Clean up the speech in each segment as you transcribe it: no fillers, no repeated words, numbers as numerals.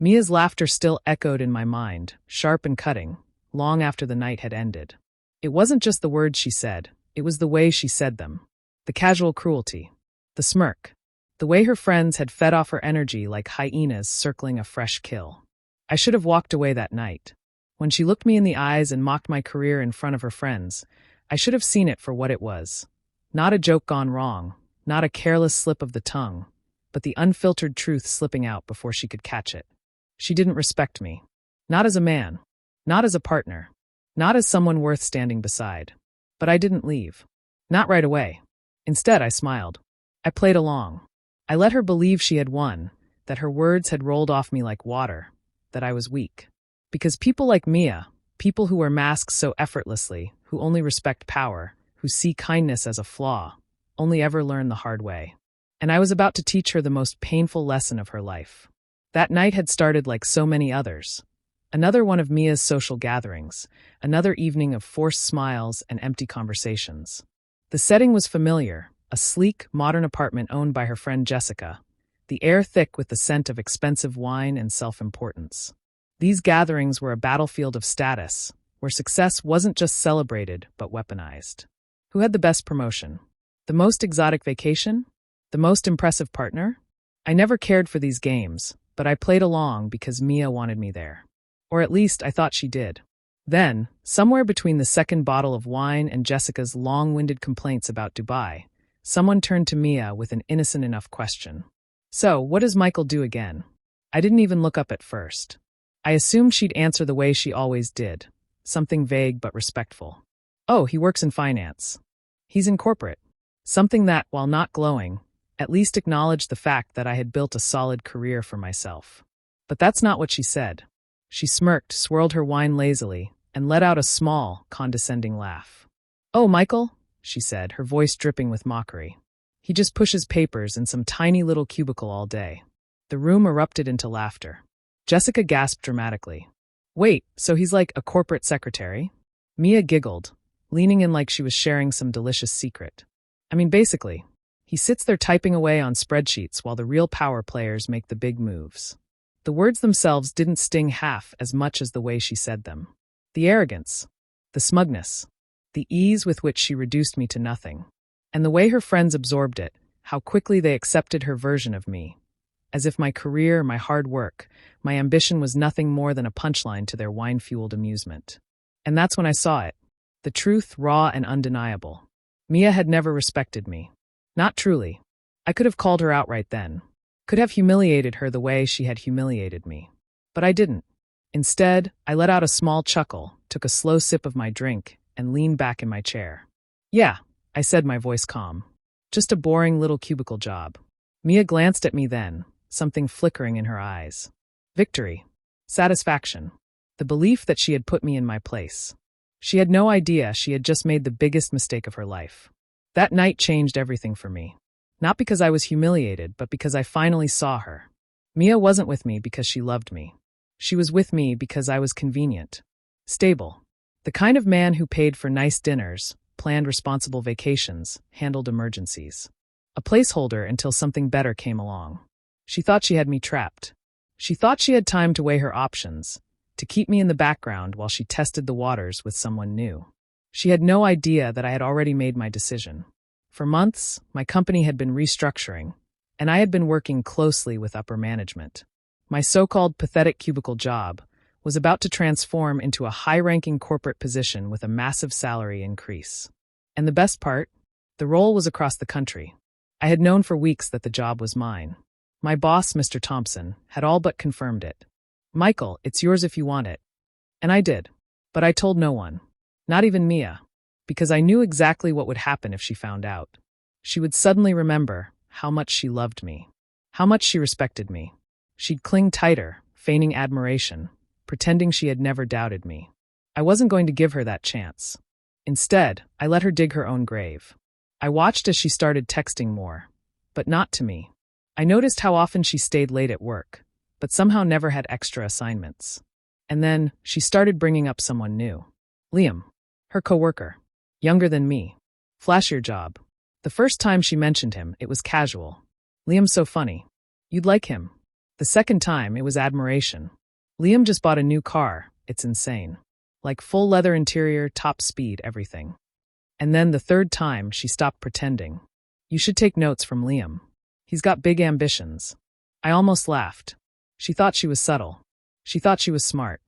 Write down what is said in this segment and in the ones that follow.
Mia's laughter still echoed in my mind, sharp and cutting, long after the night had ended. It wasn't just the words she said, it was the way she said them. The casual cruelty. The smirk. The way her friends had fed off her energy like hyenas circling a fresh kill. I should have walked away that night. When she looked me in the eyes and mocked my career in front of her friends, I should have seen it for what it was. Not a joke gone wrong, not a careless slip of the tongue, but the unfiltered truth slipping out before she could catch it. She didn't respect me. Not as a man. Not as a partner. Not as someone worth standing beside. But I didn't leave. Not right away. Instead, I smiled. I played along. I let her believe she had won, that her words had rolled off me like water, that I was weak. Because people like Mia, people who wear masks so effortlessly, who only respect power, who see kindness as a flaw, only ever learn the hard way. And I was about to teach her the most painful lesson of her life. That night had started like so many others. Another one of Mia's social gatherings, another evening of forced smiles and empty conversations. The setting was familiar, a sleek, modern apartment owned by her friend Jessica, the air thick with the scent of expensive wine and self-importance. These gatherings were a battlefield of status, where success wasn't just celebrated but weaponized. Who had the best promotion? The most exotic vacation? The most impressive partner? I never cared for these games, but I played along because Mia wanted me there. Or at least I thought she did. Then, somewhere between the second bottle of wine and Jessica's long-winded complaints about Dubai, someone turned to Mia with an innocent enough question. So, what does Michael do again? I didn't even look up at first. I assumed she'd answer the way she always did, something vague but respectful. Oh, he works in finance. He's in corporate. Something that, while not glowing, at least acknowledged the fact that I had built a solid career for myself. But that's not what she said. She smirked, swirled her wine lazily, and let out a small, condescending laugh. Oh, Michael, she said, her voice dripping with mockery. He just pushes papers in some tiny little cubicle all day. The room erupted into laughter. Jessica gasped dramatically. Wait, so he's like a corporate secretary? Mia giggled, leaning in like she was sharing some delicious secret. I mean, basically, he sits there typing away on spreadsheets while the real power players make the big moves. The words themselves didn't sting half as much as the way she said them. The arrogance, the smugness, the ease with which she reduced me to nothing, and the way her friends absorbed it, how quickly they accepted her version of me, as if my career, my hard work, my ambition was nothing more than a punchline to their wine-fueled amusement. And that's when I saw it, the truth raw and undeniable. Mia had never respected me. Not truly. I could have called her out right then. Could have humiliated her the way she had humiliated me. But I didn't. Instead, I let out a small chuckle, took a slow sip of my drink, and leaned back in my chair. Yeah, I said, my voice calm. Just a boring little cubicle job. Mia glanced at me then, something flickering in her eyes. Victory. Satisfaction. The belief that she had put me in my place. She had no idea she had just made the biggest mistake of her life. That night changed everything for me. Not because I was humiliated, but because I finally saw her. Mia wasn't with me because she loved me. She was with me because I was convenient. Stable. The kind of man who paid for nice dinners, planned responsible vacations, handled emergencies. A placeholder until something better came along. She thought she had me trapped. She thought she had time to weigh her options, to keep me in the background while she tested the waters with someone new. She had no idea that I had already made my decision. For months, my company had been restructuring, and I had been working closely with upper management. My so-called pathetic cubicle job was about to transform into a high-ranking corporate position with a massive salary increase. And the best part? The role was across the country. I had known for weeks that the job was mine. My boss, Mr. Thompson, had all but confirmed it. Michael, it's yours if you want it. And I did. But I told no one. Not even Mia. Because I knew exactly what would happen if she found out. She would suddenly remember how much she loved me. How much she respected me. She'd cling tighter, feigning admiration, pretending she had never doubted me. I wasn't going to give her that chance. Instead, I let her dig her own grave. I watched as she started texting more. But not to me. I noticed how often she stayed late at work, but somehow never had extra assignments. And then, she started bringing up someone new. Liam. Her coworker. Younger than me. Flashier job. The first time she mentioned him, it was casual. Liam's so funny. You'd like him. The The second time, it was admiration. Liam just bought a new car. It's insane. Like full leather interior, top speed, everything. And then the third time, she stopped pretending. You should take notes from Liam. He's got big ambitions. I almost laughed. She thought she was subtle. She thought she was smart.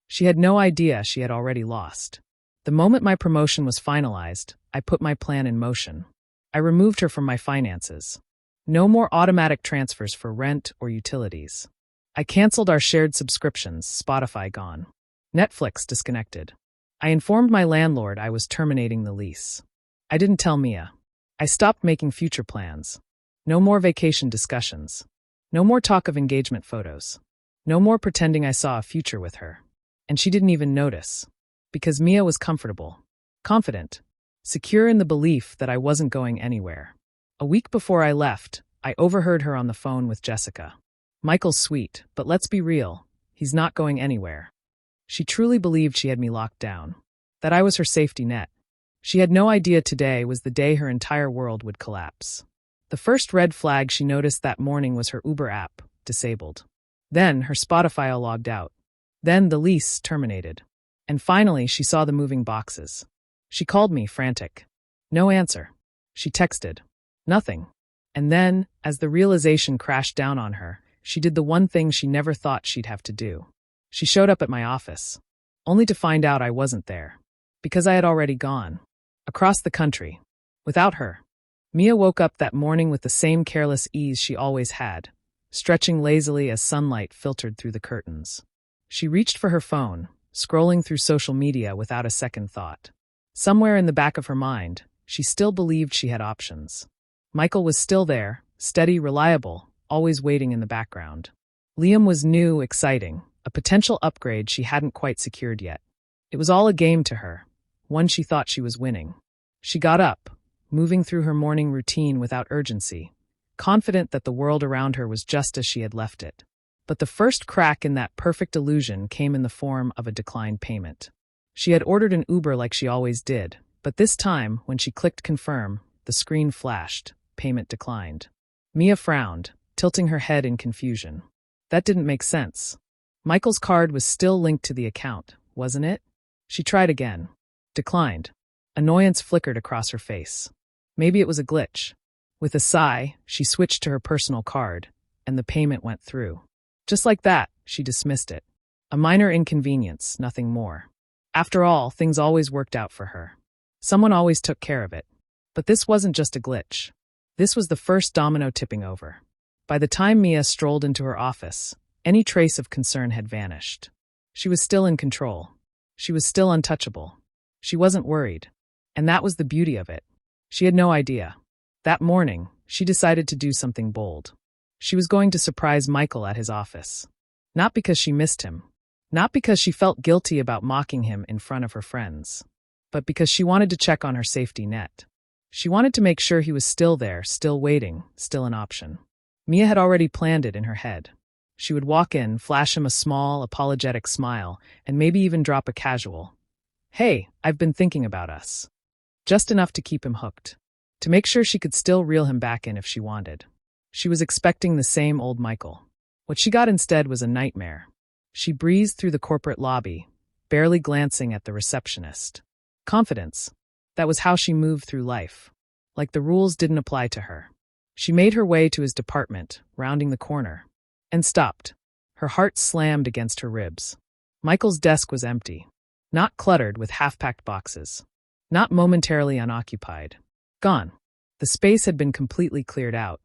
She had no idea she had already lost. The moment my promotion was finalized, I put my plan in motion. I removed her from my finances. No more automatic transfers for rent or utilities. I canceled our shared subscriptions, Spotify gone. Netflix disconnected. I informed my landlord I was terminating the lease. I didn't tell Mia. I stopped making future plans. No more vacation discussions. No more talk of engagement photos. No more pretending I saw a future with her. And she didn't even notice. Because Mia was comfortable, confident, secure in the belief that I wasn't going anywhere. A week before I left, I overheard her on the phone with Jessica. Michael's sweet, but let's be real, he's not going anywhere. She truly believed she had me locked down, that I was her safety net. She had no idea today was the day her entire world would collapse. The first red flag she noticed that morning was her Uber app, disabled. Then her Spotify logged out. Then the lease terminated. And finally, she saw the moving boxes. She called me, frantic. No answer. She texted. Nothing. And then, as the realization crashed down on her, she did the one thing she never thought she'd have to do. She showed up at my office, only to find out I wasn't there. Because I had already gone. Across the country. Without her. Mia woke up that morning with the same careless ease she always had, stretching lazily as sunlight filtered through the curtains. She reached for her phone, scrolling through social media without a second thought. Somewhere in the back of her mind, she still believed she had options. Michael was still there, steady, reliable, always waiting in the background. Liam was new, exciting, a potential upgrade she hadn't quite secured yet. It was all a game to her, one she thought she was winning. She got up, moving through her morning routine without urgency, confident that the world around her was just as she had left it. But the first crack in that perfect illusion came in the form of a declined payment. She had ordered an Uber like she always did, but this time, when she clicked confirm, the screen flashed, payment declined. Mia frowned, tilting her head in confusion. That didn't make sense. Michael's card was still linked to the account, wasn't it? She tried again. Declined. Annoyance flickered across her face. Maybe it was a glitch. With a sigh, she switched to her personal card, and the payment went through. Just like that, she dismissed it. A minor inconvenience, nothing more. After all, things always worked out for her. Someone always took care of it. But this wasn't just a glitch. This was the first domino tipping over. By the time Mia strolled into her office, any trace of concern had vanished. She was still in control. She was still untouchable. She wasn't worried. And that was the beauty of it. She had no idea. That morning, she decided to do something bold. She was going to surprise Michael at his office. Not because she missed him. Not because she felt guilty about mocking him in front of her friends. But because she wanted to check on her safety net. She wanted to make sure he was still there, still waiting, still an option. Mia had already planned it in her head. She would walk in, flash him a small, apologetic smile, and maybe even drop a casual, "Hey, I've been thinking about us." Just enough to keep him hooked. To make sure she could still reel him back in if she wanted. She was expecting the same old Michael. What she got instead was a nightmare. She breezed through the corporate lobby, barely glancing at the receptionist. Confidence. That was how she moved through life. Like the rules didn't apply to her. She made her way to his department, rounding the corner. And stopped. Her heart slammed against her ribs. Michael's desk was empty. Not cluttered with half-packed boxes. Not momentarily unoccupied. Gone. The space had been completely cleared out.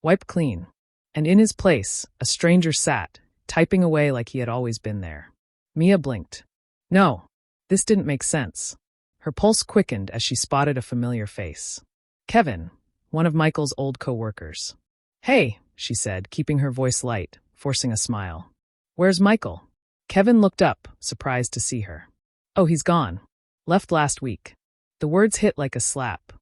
Wiped clean. And in his place, a stranger sat, typing away like he had always been there. Mia blinked. No. This didn't make sense. Her pulse quickened as she spotted a familiar face. Kevin, one of Michael's old co-workers. "Hey," she said, keeping her voice light, forcing a smile. "Where's Michael?" Kevin looked up, surprised to see her. "Oh, he's gone. Left last week." The words hit like a slap.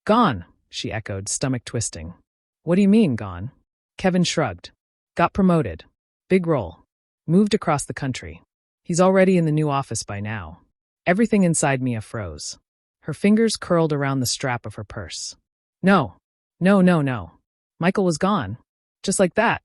"Gone," she echoed, stomach twisting. "What do you mean, gone?" Kevin shrugged. "Got promoted. Big role. Moved across the country. He's already in the new office by now." Everything inside Mia froze. Her fingers curled around the strap of her purse. No. No. Michael was gone. Just like that.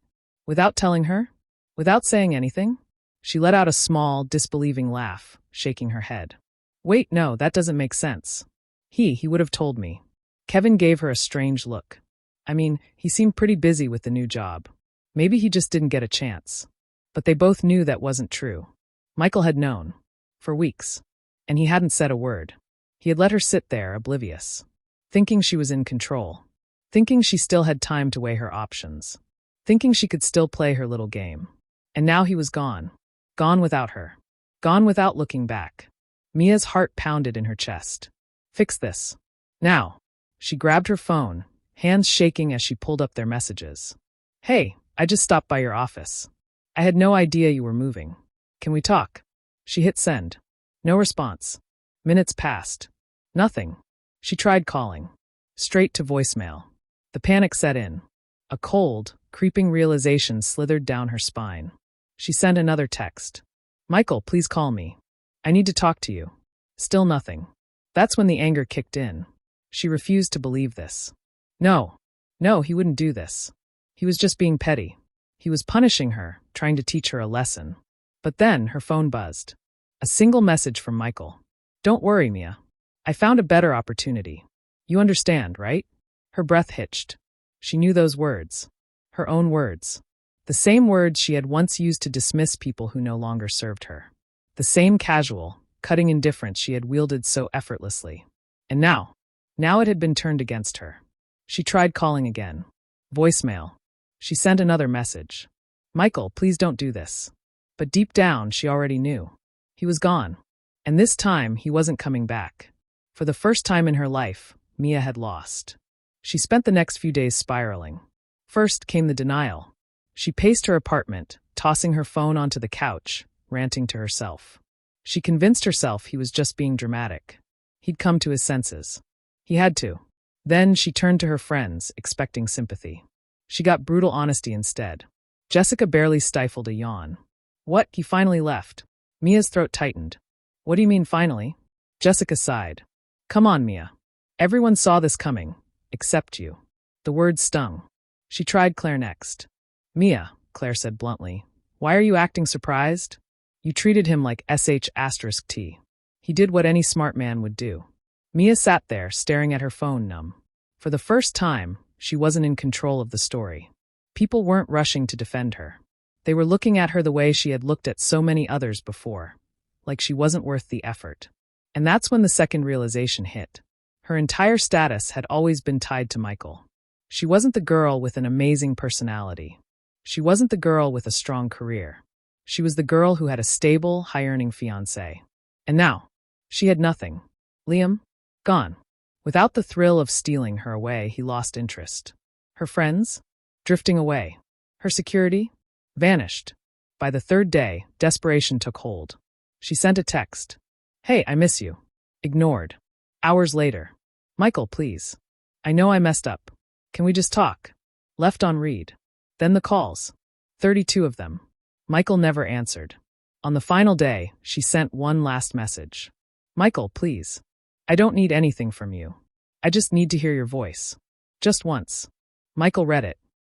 Without telling her? Without saying anything, she let out a small, disbelieving laugh, shaking her head. Wait, no, that doesn't make sense. He would have told me. Kevin gave her a strange look. I mean, he seemed pretty busy with the new job. Maybe he just didn't get a chance. But they both knew that wasn't true. Michael had known. For weeks. And he hadn't said a word. He had let her sit there, oblivious. Thinking she was in control. Thinking she still had time to weigh her options. Thinking she could still play her little game. And now he was gone. Gone without her. Gone without looking back. Mia's heart pounded in her chest. Fix this. Now. She grabbed her phone, hands shaking as she pulled up their messages. Hey, I just stopped by your office. I had no idea you were moving. Can we talk? She hit send. No response. Minutes passed. Nothing. She tried calling. Straight to voicemail. The panic set in. A cold, creeping realization slithered down her spine. She sent another text. Michael, please call me. I need to talk to you. Still nothing. That's when the anger kicked in. She refused to believe this. No, he wouldn't do this. He was just being petty. He was punishing her, trying to teach her a lesson. But then her phone buzzed. A single message from Michael. Don't worry, Mia. I found a better opportunity. You understand, right? Her breath hitched. She knew those words. Her own words. The same words she had once used to dismiss people who no longer served her. The same casual, cutting indifference she had wielded so effortlessly. And now it had been turned against her. She tried calling again. Voicemail. She sent another message. Michael, please don't do this. But deep down, she already knew. He was gone. And this time, he wasn't coming back. For the first time in her life, Mia had lost. She spent the next few days spiraling. First came the denial. She paced her apartment, tossing her phone onto the couch, ranting to herself. She convinced herself he was just being dramatic. He'd come to his senses. He had to. Then she turned to her friends, expecting sympathy. She got brutal honesty instead. Jessica barely stifled a yawn. What? He finally left. Mia's throat tightened. What do you mean finally? Jessica sighed. Come on, Mia. Everyone saw this coming. Except you. The words stung. She tried Claire next. Mia, Claire said bluntly, why are you acting surprised? You treated him like sh*T. He did what any smart man would do. Mia sat there, staring at her phone, numb. For the first time, she wasn't in control of the story. People weren't rushing to defend her. They were looking at her the way she had looked at so many others before, like she wasn't worth the effort. And that's when the second realization hit. Her entire status had always been tied to Michael. She wasn't the girl with an amazing personality. She wasn't the girl with a strong career. She was the girl who had a stable, high-earning fiancé. And now, she had nothing. Liam? Gone. Without the thrill of stealing her away, he lost interest. Her friends? Drifting away. Her security? Vanished. By the third day, desperation took hold. She sent a text. Hey, I miss you. Ignored. Hours later. Michael, please. I know I messed up. Can we just talk? Left on read. Then the calls. 32 of them. Michael never answered. On the final day, she sent one last message. Michael, please. I don't need anything from you. I just need to hear your voice. Just once. Michael read it.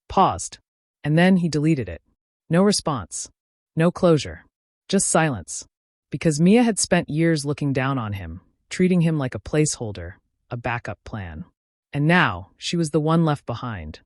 Paused. And then he deleted it. No response. No closure. Just silence. Because Mia had spent years looking down on him, treating him like a placeholder, a backup plan. And now, she was the one left behind.